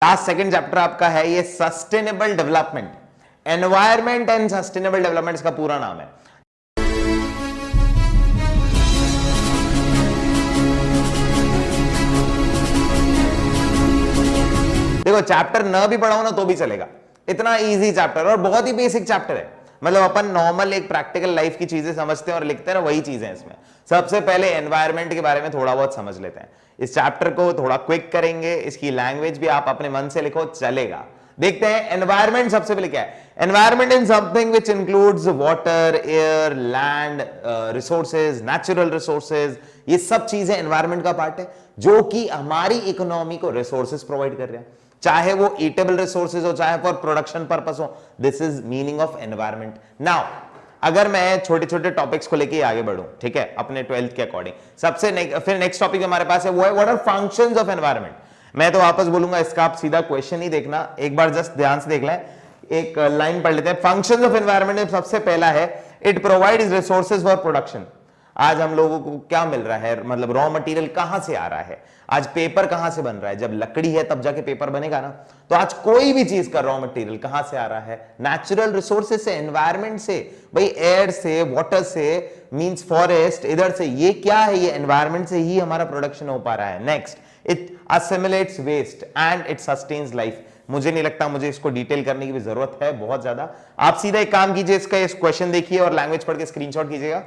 Last second chapter आपका है ये sustainable development, environment and sustainable development इसका पूरा नाम है। देखो चैप्टर न भी पढ़ाओ ना तो भी चलेगा, इतना इजी चैप्टर और बहुत ही बेसिक चैप्टर है। मतलब अपन नॉर्मल एक प्रैक्टिकल लाइफ की चीजें समझते हैं और लिखते हैं ना, वही चीजें इसमें। सबसे पहले एनवायरनमेंट के बारे में थोड़ा बहुत समझ लेते हैं। इस चैप्टर को थोड़ा क्विक करेंगे, इसकी लैंग्वेज भी आप अपने मन से लिखो, चलेगा। देखते हैं एनवायरनमेंट सबसे पहले क्या है। Environment in something which includes water, air, land, resources, natural resources, ये सब चीजें एनवायरनमेंट का पार्ट है जो कि हमारी इकोनॉमी को रिसोर्सेज प्रोवाइड कर रहे हैं, चाहे वो ईटेबल रिसोर्सेज हो चाहे फॉर प्रोडक्शन पर्पस हो। This is meaning of environment. Now अगर मैं छोटे छोटे टॉपिक्स को लेके आगे बढ़ूं, ठीक है, अपने 12th के अकॉर्डिंग, फिर नेक्स्ट टॉपिक हमारे पास है वो है what are functions of environment. मैं तो वापस बोलूंगा, इसका आप सीधा क्वेश्चन ही देखना, एक बार जस्ट ध्यान से देख लें। एक लाइन पढ़ लेते हैं। फंक्शंस ऑफ एनवायरनमेंट में सबसे पहला है it provides resources for production. आज हम लोगों को क्या मिल रहा है, मतलब रॉ मटेरियल कहां से आ रहा है। आज पेपर कहां से बन रहा है, जब लकड़ी है तब जाके पेपर बनेगा ना। तो आज कोई भी चीज का रॉ मटेरियल कहां से आ रहा है, नेचुरल रिसोर्सेज से, एनवायरनमेंट से, भाई एयर से, वाटर से, मींस फॉरेस्ट, इधर से। ये क्या है, ये एनवायरनमेंट से ही हमारा प्रोडक्शन हो पा रहा है। Next, it assimilates waste and it sustains life. मुझे नहीं लगता मुझे इसको डिटेल करने की भी जरूरत है बहुत ज्यादा। आप सीधा एक काम कीजिए, इसका इस क्वेश्चन देखिए और लैंग्वेज पढ़ के स्क्रीनशॉट कीजिएगा।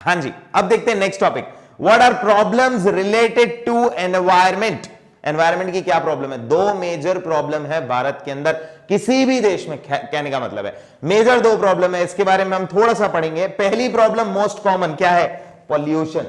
हाँ जी, अब देखते हैं next topic. What are problems related to environment. Environment की क्या प्रॉब्लम है? दो मेजर प्रॉब्लम है भारत के अंदर, किसी भी देश में, कहने का मतलब है मेजर दो प्रॉब्लम है। इसके बारे में हम थोड़ा सा पढ़ेंगे। पहली प्रॉब्लम मोस्ट कॉमन क्या है? पॉल्यूशन।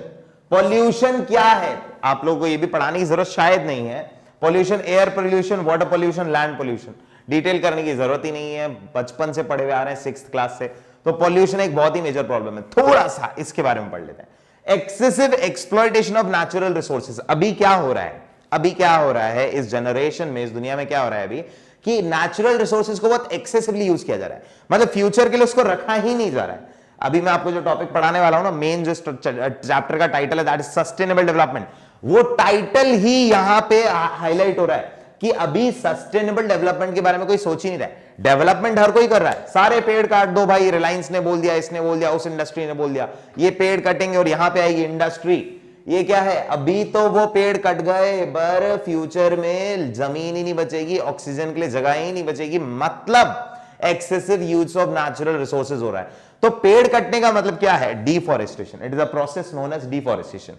पॉल्यूशन क्या है? आप लोगों को ये भी पढ़ाने की जरूरत शायद नहीं है। Pollution, air pollution, water pollution, land pollution, detail करने की जरूरत ही नहीं है, बचपन से पढ़े हुए आ रहे हैं 6th क्लास से। तो पॉल्यूशन एक बहुत ही मेजर प्रॉब्लम है। थोड़ा सा इसके बारे में पढ़ लेते हैं। Excessive exploitation of natural resources. अभी क्या हो रहा है, अभी क्या हो रहा है इस जनरेशन में, इस दुनिया में क्या हो रहा है अभी कि नेचुरल रिसोर्सेज को बहुत एक्सेसिवली यूज किया जा रहा है। मतलब फ्यूचर के लिए उसको रखा ही नहीं जा रहा है। अभी मैं आपको जो टॉपिक पढ़ाने वाला हूं ना, मेन जो चैप्टर का टाइटल है दैट इज सस्टेनेबल डेवलपमेंट, वो टाइटल ही यहां पे हाईलाइट हो रहा है कि अभी सस्टेनेबल डेवलपमेंट के बारे में कोई सोच ही नहीं रहा है। डेवलपमेंट हर कोई कर रहा है, सारे पेड़ काट दो भाई, रिलायंस ने बोल दिया, इसने बोल दिया, उस इंडस्ट्री ने बोल दिया, ये पेड़ कटेंगे और यहां पे आएगी इंडस्ट्री। ये क्या है, अभी तो वो पेड़ कट गए, पर फ्यूचर में जमीन ही नहीं बचेगी, ऑक्सीजन के लिए जगह ही नहीं बचेगी। मतलब excessive use of natural resources हो रहा है। तो पेड़ कटने का मतलब क्या है? Deforestation. It is a process known as deforestation.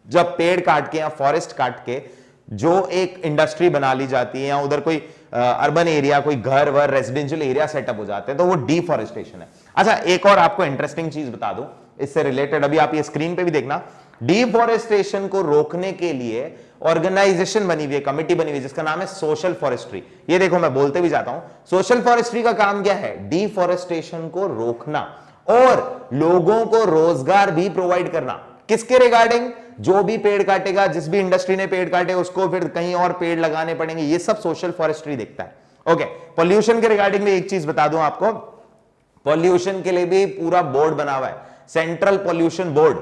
जब पेड़ काट के या फॉरेस्ट काट के जो एक इंडस्ट्री बना ली जाती है या उधर कोई अर्बन एरिया, कोई घर वर, रेजिडेंशियल एरिया सेटअप हो जाते हैं, तो वो डिफॉरेस्टेशन है। अच्छा, एक और आपको इंटरेस्टिंग चीज बता दूं इससे रिलेटेड, अभी आप ये स्क्रीन पे भी देखना। डिफॉरेस्टेशन को रोकने के लिए ऑर्गेनाइजेशन बनी हुई है, कमिटी बनी हुई है, जिसका नाम है सोशल फॉरेस्ट्री। ये देखो मैं बोलते भी जाता हूं, सोशल फॉरेस्ट्री का काम क्या है? डिफॉरेस्टेशन को रोकना और लोगों को रोजगार भी प्रोवाइड करना। किसके रिगार्डिंग? जो भी पेड़ काटेगा, जिस भी इंडस्ट्री ने पेड़ काटे, उसको फिर कहीं और पेड़ लगाने पड़ेंगे। ये सब सोशल फॉरेस्ट्री देखता है। ओके, पॉल्यूशन के रिगार्डिंग में एक चीज बता दूं आपको, पॉल्यूशन के लिए भी पूरा बोर्ड बना हुआ है, सेंट्रल पॉल्यूशन बोर्ड,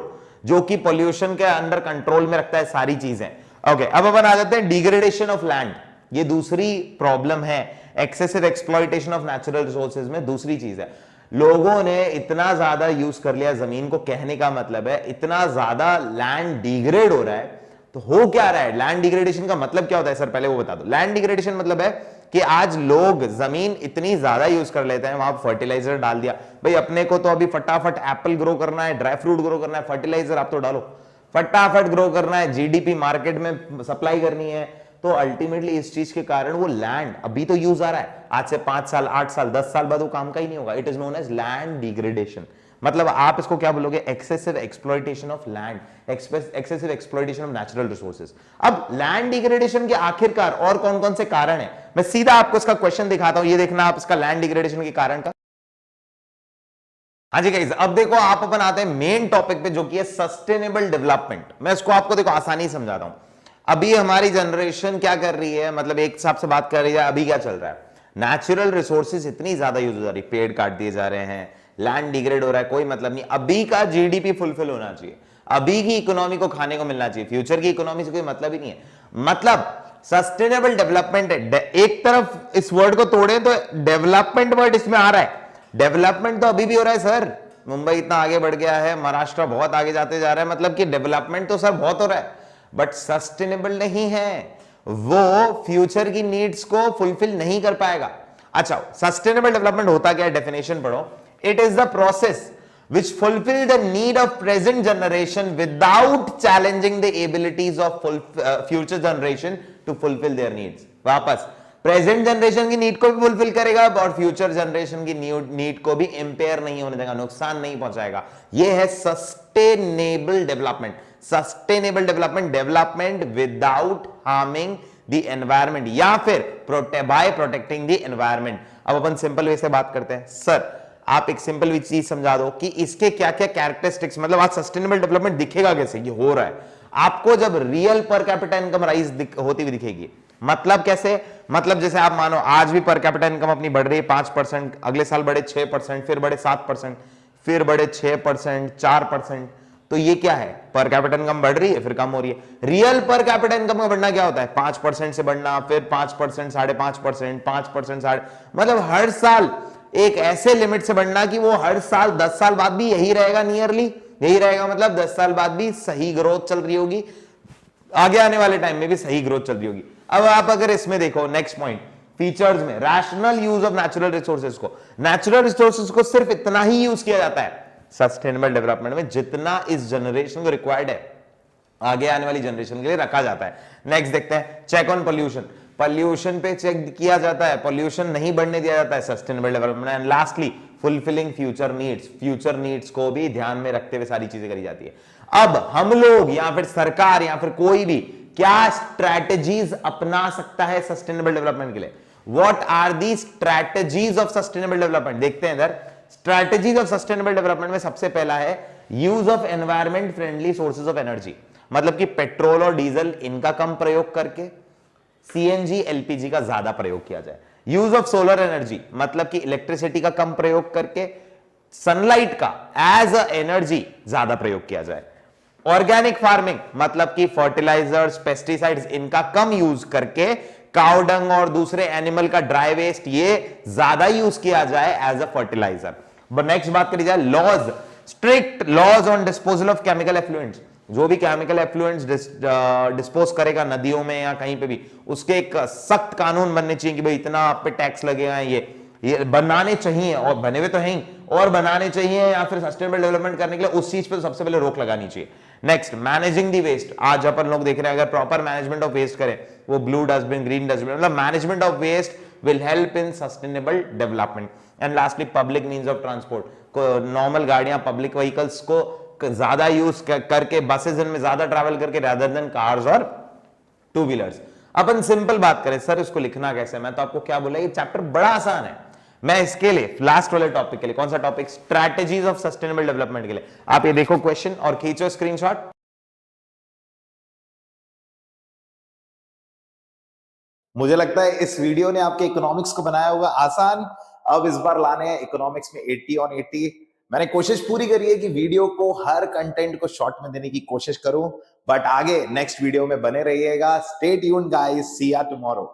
जो कि पॉल्यूशन के अंडर कंट्रोल में रखता है सारी चीजें। ओके, अब अपन आ जाते हैं डिग्रेडेशन ऑफ लैंड। ये दूसरी प्रॉब्लम है, excessive exploitation of natural resources में दूसरी चीज है। लोगों ने इतना ज्यादा यूज कर लिया जमीन को, कहने का मतलब है इतना ज्यादा लैंड डिग्रेड हो रहा है। तो हो क्या रहा है? लैंड डिग्रेडेशन का मतलब क्या होता है सर, पहले वो बता दो। लैंड डिग्रेडेशन मतलब है कि आज लोग जमीन इतनी ज्यादा यूज कर लेते हैं, वहां फर्टिलाइजर डाल दिया। भाई अपने को तो अभी फटाफट एप्पल ग्रो करना है, ड्राई फ्रूट ग्रो करना है, फर्टिलाइजर आप तो डालो, फटाफट ग्रो करना है, जीडीपी मार्केट में सप्लाई करनी है। तो अल्टीमेटली इस चीज के कारण वो लैंड अभी तो यूज आ रहा है, आज से 5 साल, 8 साल, 10 साल बाद वो काम का ही नहीं होगा। It is known as land degradation. मतलब आप इसको क्या बोलोगे? Excessive exploitation of land, excessive exploitation of natural resources. अब लैंड डिग्रेडेशन के आखिरकार और कौन कौन से कारण है, मैं सीधा आपको इसका क्वेश्चन दिखाता हूं। ये देखना आप इसका लैंड डिग्रेडेशन के कारण का। हाँ जी गाइस, अब देखो आप अपन आते हैं मेन टॉपिक पे, जो कि है सस्टेनेबल डेवलपमेंट। मैं इसको आपको देखो आसानी समझाता हूं। अभी हमारी जनरेशन क्या कर रही है, मतलब एक हिसाब से बात कर रही है, अभी क्या चल रहा है? नेचुरल रिसोर्सेज इतनी ज्यादा यूज हो जा रही है, पेड़ काट दिए जा रहे हैं, लैंड डिग्रेड हो रहा है, कोई मतलब नहीं। अभी का जीडीपी फुलफिल होना चाहिए, अभी की इकोनॉमी को खाने को मिलना चाहिए, फ्यूचर की इकोनॉमी से कोई मतलब ही नहीं है। मतलब सस्टेनेबल डेवलपमेंट है, एक तरफ इस वर्ड को तोड़े तो डेवलपमेंट वर्ड इसमें आ रहा है, डेवलपमेंट तो अभी भी हो रहा है सर, मुंबई इतना आगे बढ़ गया है, महाराष्ट्र बहुत आगे जाते जा रहा है, मतलब कि डेवलपमेंट तो सर बहुत हो रहा है, बट सस्टेनेबल नहीं है, वो फ्यूचर की नीड्स को फुलफिल नहीं कर पाएगा। अच्छा, सस्टेनेबल डेवलपमेंट होता क्या है, डेफिनेशन पढ़ो। It is the process which fulfill the need of present generation without challenging the abilities of future generation to fulfill their needs। वापस, प्रेजेंट जनरेशन की नीड को भी फुलफिल करेगा और फ्यूचर जनरेशन की नीड को भी इंपेयर नहीं होने देगा, नुकसान नहीं पहुंचाएगा। ये है sustainable development. Sustainable development, development without harming the environment या फिर बाय प्रोटेक्टिंग द एनवायरमेंट। अब अपन सिंपल वे से बात करते हैं। सर आप एक सिंपल भी चीज समझा दो कि इसके क्या क्या कैरेक्टरिस्टिक्स, मतलब आज सस्टेनेबल डेवलपमेंट दिखेगा कैसे, ये हो रहा है आपको जब real per capita income rise होती हुई दिखेगी। मतलब कैसे, मतलब जैसे आप मानो आज भी पर कैपिटा इनकम अपनी बढ़ रही है 5%, अगले साल बढ़े 6%, फिर बढ़े 7%, फिर बढ़े 6%, 4%, तो ये क्या है, पर कैपिटा इनकम बढ़ रही है फिर कम हो रही है। रियल पर कैपिटा इनकम का बढ़ना क्या होता है, 5% से बढ़ना, फिर 5%, 5.5%, 5%, मतलब हर साल एक ऐसे लिमिट से बढ़ना कि वो हर साल 10 साल बाद भी यही रहेगा, नियरली यही रहेगा, मतलब 10 साल बाद भी सही ग्रोथ चल रही होगी, आगे आने वाले टाइम में भी सही ग्रोथ चल रही होगी। अब आप अगर इसमें देखो नेक्स्ट पॉइंट, फीचर्स में rational use of natural resources को, नेचुरल रिसोर्सेज को सिर्फ इतना ही यूज किया जाता है सस्टेनेबल डेवलपमेंट में जितना इस जनरेशन को रिक्वायर्ड है, आगे आने वाली जनरेशन के लिए रखा जाता है। नेक्स्ट देखते हैं, चेक ऑन पोल्यूशन, पॉल्यूशन पे चेक किया जाता है, पॉल्यूशन नहीं बढ़ने दिया जाता है, sustainable development. And lastly fulfilling future needs, future needs को भी ध्यान में रखते हुए सारी चीजें करी जाती है। अब हम लोग या फिर सरकार या फिर कोई भी क्या स्ट्रैटेजीज अपना सकता है सस्टेनेबल डेवलपमेंट के लिए, what are the strategies of sustainable development, देखते हैं इधर। स्ट्रैटेजीज ऑफ सस्टेनेबल डेवलपमेंट में सबसे पहला है use of environment friendly sources of energy, मतलब कि पेट्रोल और डीजल इनका कम प्रयोग करके सीएनजी एलपीजी का ज्यादा प्रयोग किया जाए। यूज ऑफ सोलर एनर्जी, मतलब कि इलेक्ट्रिसिटी का कम प्रयोग करके सनलाइट का एज अ एनर्जी ज्यादा प्रयोग किया जाए। ऑर्गेनिक फार्मिंग, मतलब कि फर्टिलाइजर्स, पेस्टिसाइड्स इनका कम यूज करके काउ डंग और दूसरे एनिमल का ड्राई वेस्ट ये ज्यादा यूज किया जाए एज अ फर्टिलाइजर। नेक्स्ट बात करी जाए laws, strict laws on disposal of chemical effluents, जो भी केमिकल एफ्लुएंट्स डिस्पोज करेगा नदियों में या कहीं पे भी, उसके एक सख्त कानून बनने चाहिए कि भाई इतना आप पे टैक्स लगेगा, ये बनाने चाहिए, और बने हुए तो हैं और बनाने चाहिए, या फिर सस्टेनेबल डेवलपमेंट करने के लिए उस चीज पे तो सबसे पहले रोक लगानी चाहिए। नेक्स्ट, मैनेजिंग दी वेस्ट, आज अपन लोग देख रहे हैं अगर प्रॉपर मैनेजमेंट ऑफ वेस्ट करें, वो ब्लू डस्टबिन, ग्रीन डस्टबिन, मतलब management of waste will help in sustainable development. And lastly public means of transport, normal गाड़ियां, पब्लिक व्हीकल्स को ज्यादा यूज करके, बसेज में ज्यादा ट्रैवल करके, रादर देन कार्स और टू व्हीलर्स। अपन सिंपल बात करें सर इसको लिखना कैसे, मैं तो आपको क्या बोला, ये चैप्टर बड़ा आसान है। मैं इसके लिए लास्ट वाले टॉपिक के लिए, कौन सा topic, strategies of sustainable development के लिए, आप ये देखो क्वेश्चन और खींचो स्क्रीनशॉट। मुझे लगता है इस वीडियो ने आपके इकोनॉमिक्स को बनाया होगा आसान। अब इस बार लाने हैं इकोनॉमिक्स में 80 ऑन 80। मैंने कोशिश पूरी करी है कि वीडियो को, हर कंटेंट को शॉर्ट में देने की कोशिश करूं, बट आगे नेक्स्ट वीडियो में बने रहिएगा। स्टे ट्यून्ड गाइस, सी या टुमारो।